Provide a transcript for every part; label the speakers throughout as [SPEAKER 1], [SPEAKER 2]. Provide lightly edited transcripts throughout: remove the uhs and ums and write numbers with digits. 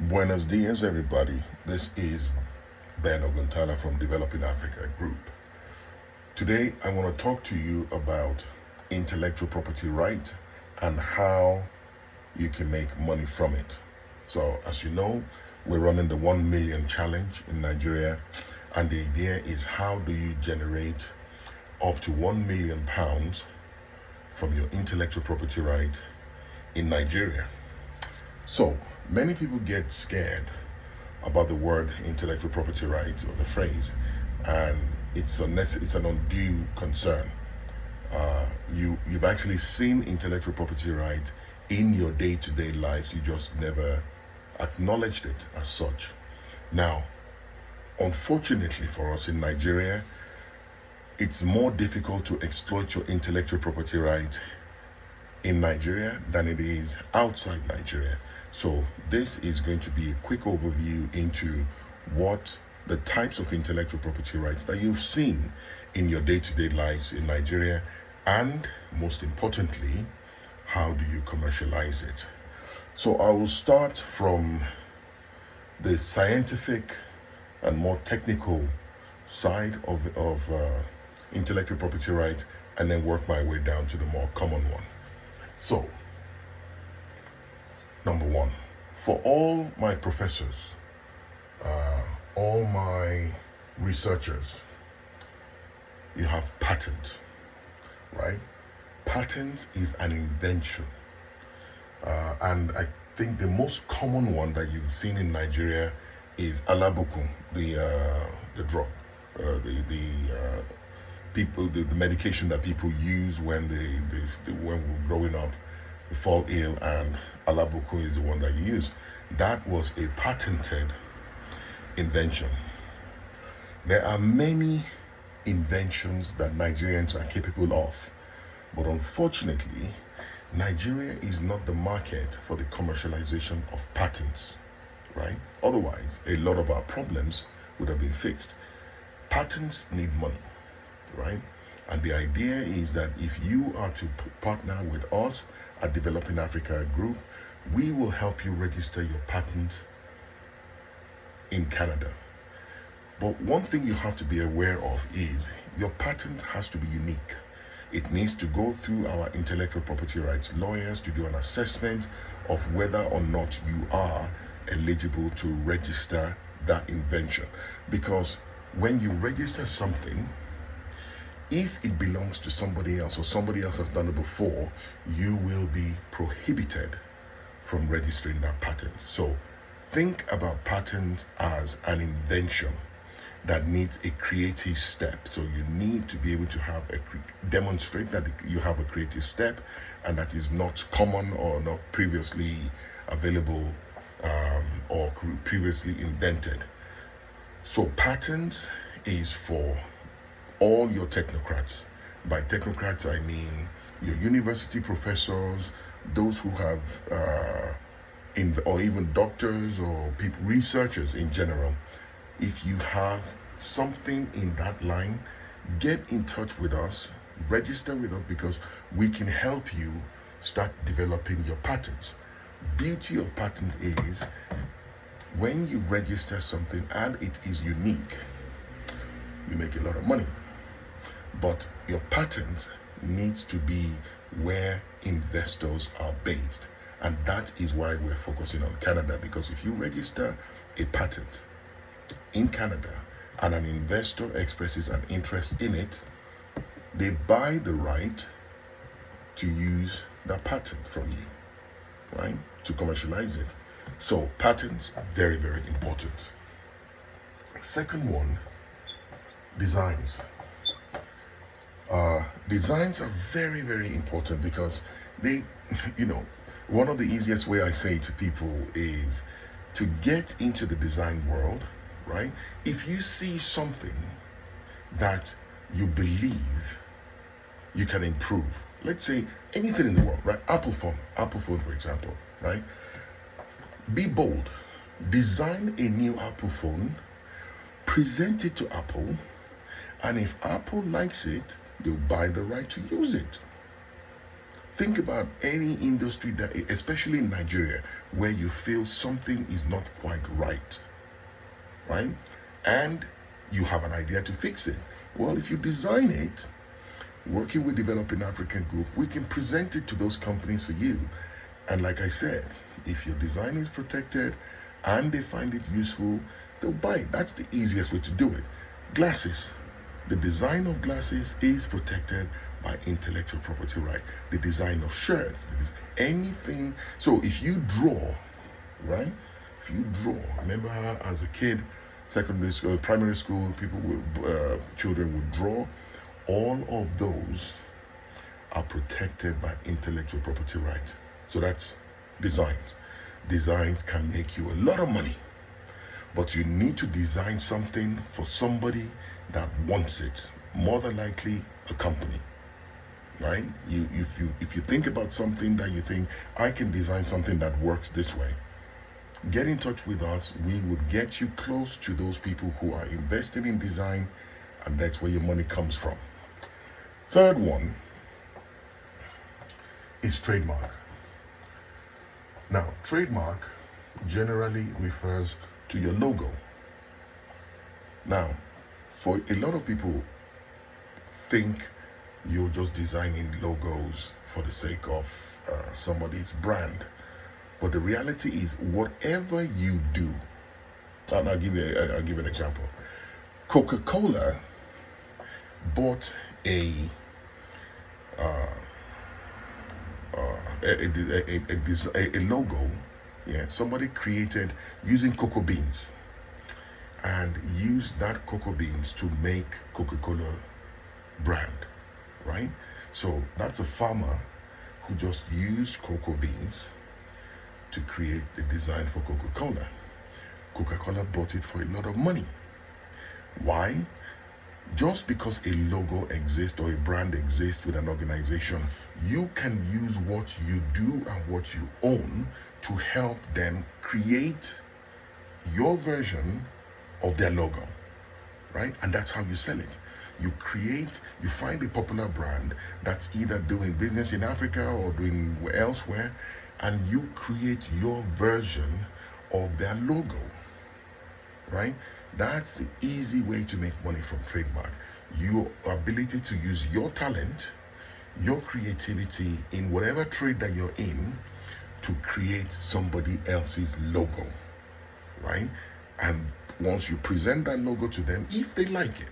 [SPEAKER 1] Buenos dias, everybody. This is Ben Oguntala from Developing Africa Group. Today, I want to talk to you about intellectual property right and how you can make money from it. So, as you know, we're running the 1 million challenge in Nigeria, and the idea is how do you generate up to £1 million from your intellectual property right in Nigeria. So, many people get scared about the word intellectual property right or the phrase, and it's an undue concern. You've actually seen intellectual property right in your day-to-day lives. You just never acknowledged it as such. Now, unfortunately for us in Nigeria, it's more difficult to exploit your intellectual property right in Nigeria than it is outside Nigeria. So this is going to be a quick overview into what the types of intellectual property rights that you've seen in your day-to-day lives in Nigeria, and most importantly, how do you commercialize it? So I will start from the scientific and more technical side of intellectual property rights, and then work my way down to the more common one. So, number one, for all my professors, all my researchers, you have patent, right? Patent is an invention. And I think the most common one that you've seen in Nigeria is alabukun, the drug, the medication that people use when when we're growing up, they fall ill, and alabukun is the one that you use. That was a patented invention. There are many inventions that Nigerians are capable of, but unfortunately, Nigeria is not the market for the commercialization of patents, right? Otherwise, a lot of our problems would have been fixed. Patents need money, right? And the idea is that if you are to partner with us at Developing Africa Group, we will help you register your patent in Canada. But one thing you have to be aware of is your patent has to be unique. It needs to go through our intellectual property rights lawyers to do an assessment of whether or not you are eligible to register that invention. Because when you register something, if it belongs to somebody else or somebody else has done it before, you will be prohibited from registering that patent. So think about patent as an invention that needs a creative step. So you need to be able to have demonstrate that you have a creative step, and that is not common or not previously available or previously invented. So patent is for all your technocrats. By technocrats, I mean your university professors, those who have, or even doctors or people, researchers in general. If you have something in that line, get in touch with us, register with us, because we can help you start developing your patents. Beauty of patent is when you register something and it is unique, you make a lot of money. But your patent needs to be where investors are based. And that is why we're focusing on Canada, because if you register a patent in Canada and an investor expresses an interest in it, they buy the right to use that patent from you, right? To commercialize it. So patents, very, very important. Second one, designs. Designs are very, very important because they, one of the easiest way I say to people is to get into the design world, right? If you see something that you believe you can improve, let's say anything in the world, right? Apple phone, for example, right? Be bold, design a new Apple phone, present it to Apple, and if Apple likes it, they'll buy the right to use it. Think about any industry that, especially in Nigeria, where you feel something is not quite right? And you have an idea to fix it. Well, if you design it, working with Developing African Group, we can present it to those companies for you. And like I said, if your design is protected and they find it useful, they'll buy it. That's the easiest way to do it. Glasses. The design of glasses is protected by intellectual property right. The design of shirts, anything. So if you draw, right? If you draw, remember how as a kid, secondary school, primary school, children would draw. All of those are protected by intellectual property rights. So that's designs. Designs can make you a lot of money, but you need to design something for somebody that wants it. More than likely, a company, right? If you think about something that you think, I can design something that works this way, get in touch with us. We would get you close to those people who are investing in design, and that's where your money comes from. Third one is trademark. Now, trademark generally refers to your logo. Now, for a lot of people think you're just designing logos for the sake of somebody's brand. But the reality is, whatever you do, and I'll give you an example. Coca-Cola bought a logo. Yeah, somebody created using cocoa beans, and used that cocoa beans to make Coca-Cola brand, right? So that's a farmer who just used cocoa beans to create the design for Coca-Cola. Coca-Cola bought it for a lot of money. Why? Just because a logo exists or a brand exists with an organization, you can use what you do and what you own to help them create your version of their logo, right? And that's how you sell it. You find a popular brand that's either doing business in Africa or doing elsewhere, and you create your version of their logo, right? That's the easy way to make money from trademark. Your ability to use your talent, your creativity in whatever trade that you're in to create somebody else's logo, right? And once you present that logo to them, if they like it,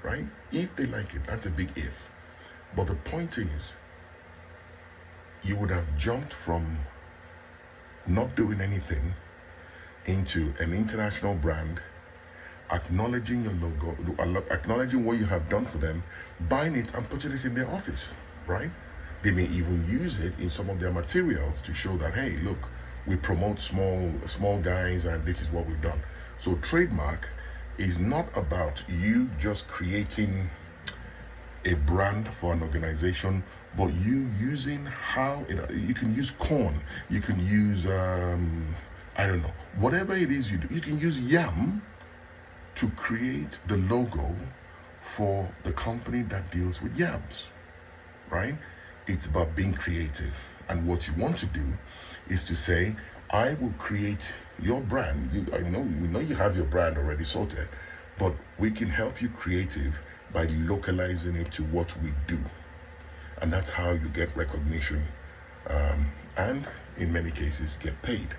[SPEAKER 1] right? If they like it, that's a big if. But the point is, you would have jumped from not doing anything into an international brand, acknowledging your logo, acknowledging what you have done for them, buying it and putting it in their office, right? They may even use it in some of their materials to show that, hey, look, we promote small guys and this is what we've done. So trademark is not about you just creating a brand for an organization, but you using you can use corn, you can use, I don't know, whatever it is you do. You can use yam to create the logo for the company that deals with yams, right? It's about being creative. And what you want to do is to say, I will create your brand. We know you have your brand already sorted, but we can help you creative by localizing it to what we do. And that's how you get recognition, and in many cases get paid.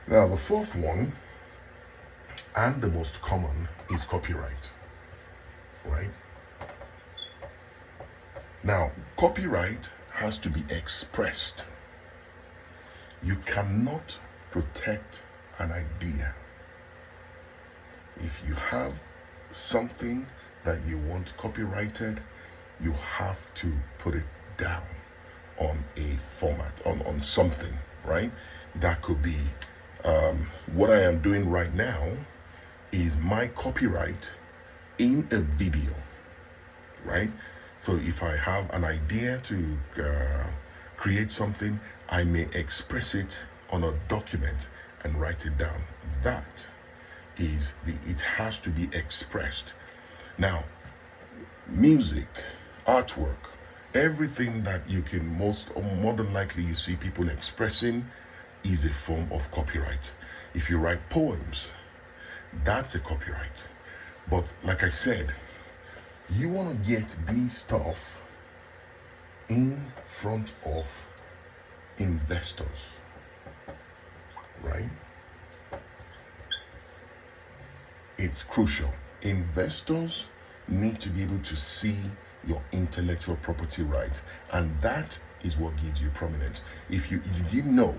[SPEAKER 1] Now, the fourth one, and the most common, is copyright, right? Now, copyright has to be expressed. You cannot protect an idea. If you have something that you want copyrighted, you have to put it down on a format, on something, right? That could be, what I am doing right now is my copyright in a video, right? So if I have an idea to create something, I may express it on a document and write it down. That is it has to be expressed. Now, music, artwork, Everything that you can most or more than likely you see people expressing is a form of copyright. If you write poems, that's a copyright. But like I said, you want to get this stuff in front of investors, right? It's crucial. Investors need to be able to see your intellectual property rights, and that is what gives you prominence. If you didn't know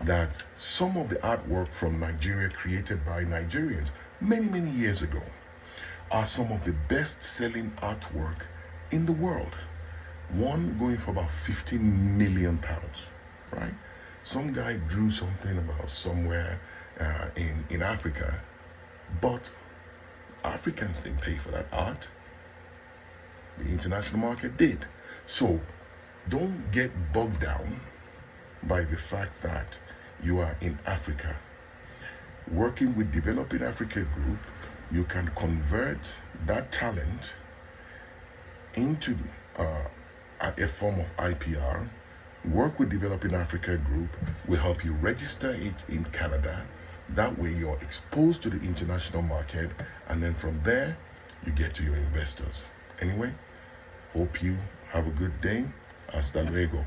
[SPEAKER 1] that some of the artwork from Nigeria created by Nigerians many years ago are some of the best-selling artwork in the world. One going for about 15 million pounds, right? Some guy drew something about somewhere in Africa, but Africans didn't pay for that art. The international market did. So don't get bogged down by the fact that you are in Africa. Working with Developing Africa Group, you can convert that talent into a form of IPR. Work with Developing Africa Group will help you register it in Canada. That way you're exposed to the international market, and then from there you get to your investors. Anyway, hope you have a good day. Hasta luego.